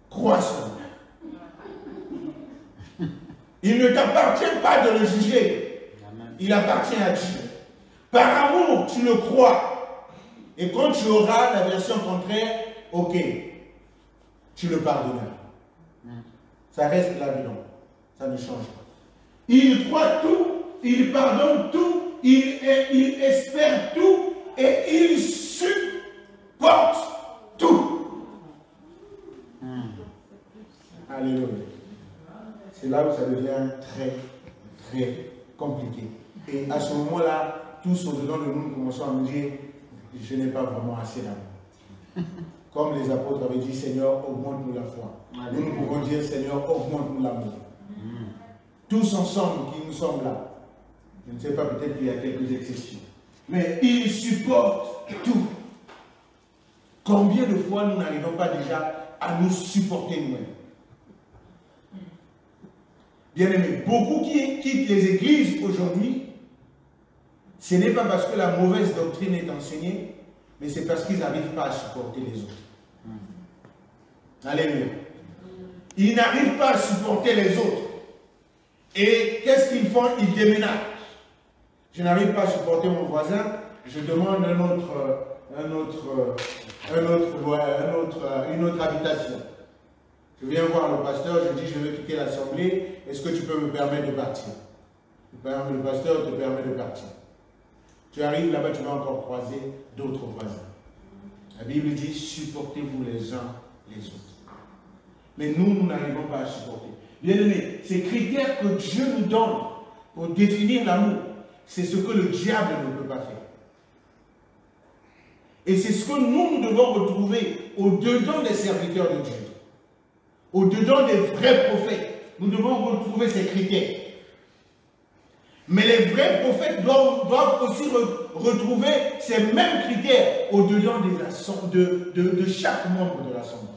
crois son nom. Il ne t'appartient pas de le juger. Il appartient à Dieu. Par amour, tu le crois. Et quand tu auras la version contraire, ok, tu le pardonneras. Ça reste là-dedans. Ça ne change pas. Il croit tout, il pardonne tout, il espère tout, et il supporte tout. Alléluia. C'est là où ça devient très, très compliqué. Et à ce moment-là, tous au-dedans de nous commençons à nous dire, je n'ai pas vraiment assez d'amour. Comme les apôtres avaient dit, Seigneur, augmente-nous la foi. Nous pouvons dire, Seigneur, augmente-nous l'amour. Tous ensemble qui nous sommes là. Je ne sais pas, peut-être qu'il y a quelques exceptions. Mais il supporte tout. Combien de fois nous n'arrivons pas déjà à nous supporter nous-mêmes? Bien aimé, beaucoup qui quittent les églises aujourd'hui, ce n'est pas parce que la mauvaise doctrine est enseignée, mais c'est parce qu'ils n'arrivent pas à supporter les autres. Alléluia. Ils n'arrivent pas à supporter les autres. Et qu'est-ce qu'ils font? Ils déménagent. Je n'arrive pas à supporter mon voisin, je demande une autre habitation. Je viens voir le pasteur, je dis je veux quitter l'assemblée, est-ce que tu peux me permettre de partir? Le pasteur te permet de partir. Tu arrives là-bas, tu vas encore croiser d'autres voisins. La Bible dit supportez-vous les uns les autres. Mais nous n'arrivons pas à supporter. Bien aimé, ces critères que Dieu nous donne pour définir l'amour, c'est ce que le diable ne peut pas faire. Et c'est ce que nous devons retrouver au-dedans des serviteurs de Dieu. Au-dedans des vrais prophètes, nous devons retrouver ces critères. Mais les vrais prophètes doivent aussi retrouver ces mêmes critères au-dedans de chaque membre de l'assemblée.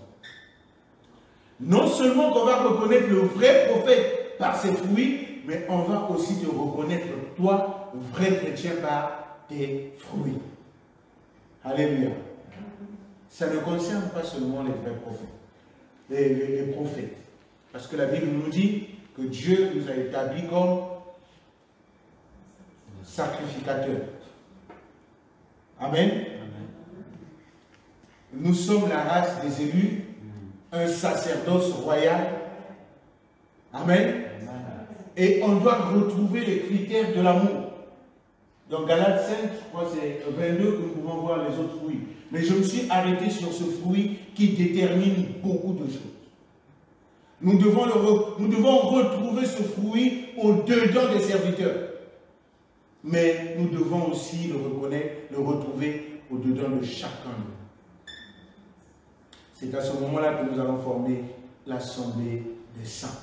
Non seulement qu'on va reconnaître le vrai prophète par ses fruits, mais on va aussi te reconnaître toi, vrai chrétien, par tes fruits. Alléluia. Ça ne concerne pas seulement les vrais prophètes. Les prophètes. Parce que la Bible nous dit que Dieu nous a établis comme sacrificateurs. Amen. Nous sommes la race des élus, un sacerdoce royal. Amen. Et on doit retrouver les critères de l'amour. Dans Galates 5, je crois que c'est 22 que nous pouvons voir les autres fruits. Mais je me suis arrêté sur ce fruit qui détermine beaucoup de choses. Nous devons retrouver ce fruit au-dedans des serviteurs. Mais nous devons aussi le reconnaître, le retrouver au-dedans de chacun de nous. C'est à ce moment-là que nous allons former l'assemblée des saints.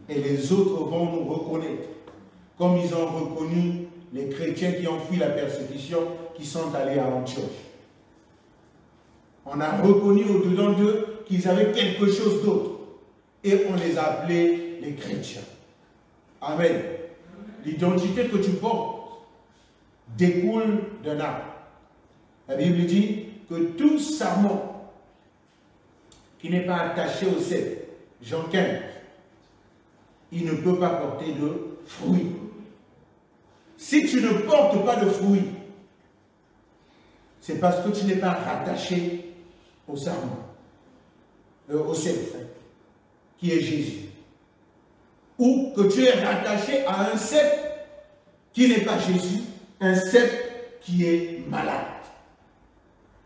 Et les autres vont nous reconnaître, comme ils ont reconnu les chrétiens qui ont fui la persécution, qui sont allés à Antioche. On a reconnu au-dedans d'eux qu'ils avaient quelque chose d'autre. Et on les a appelés les chrétiens. Amen. L'identité que tu portes découle d'un arbre. La Bible dit que tout sarment qui n'est pas attaché au cep, Jean 15, il ne peut pas porter de fruits. Si tu ne portes pas de fruits, c'est parce que tu n'es pas rattaché au sarment, au cep, qui est Jésus. Ou que tu es rattaché à un cep qui n'est pas Jésus, un cep qui est malade.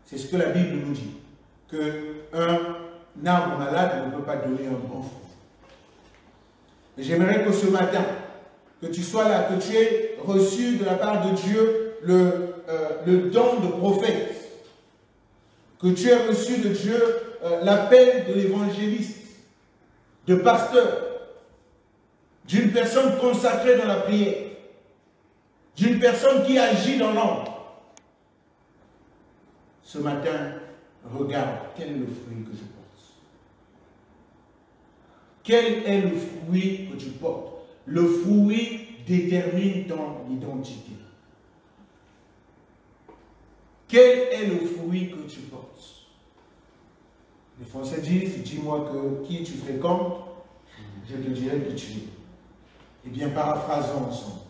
C'est ce que la Bible nous dit, qu'un arbre malade ne peut pas donner un bon fruit. J'aimerais que ce matin, que tu sois là, que tu aies reçu de la part de Dieu le don de prophète, que tu aies reçu de Dieu l'appel de l'évangéliste, de pasteur, d'une personne consacrée dans la prière, d'une personne qui agit dans l'ombre. Ce matin, regarde quel est le fruit que je porte. Quel est le fruit que tu portes? Le fruit détermine ton identité. Quel est le fruit que tu portes? Les Français disent, dis-moi qui tu fréquentes, je te dirai qui tu es. Eh bien, paraphrasons ensemble.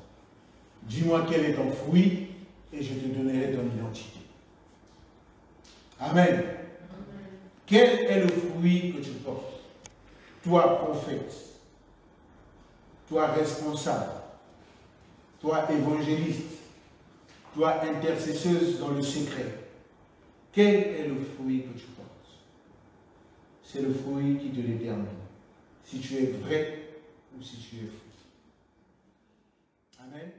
Dis-moi quel est ton fruit et je te donnerai ton identité. Amen. Quel est le fruit que tu portes? Toi, prophète, toi, responsable, toi, évangéliste, Toi, intercesseuse dans le secret, quel est le fruit que tu portes? C'est le fruit qui te détermine. Si tu es vrai ou si tu es faux. Amen.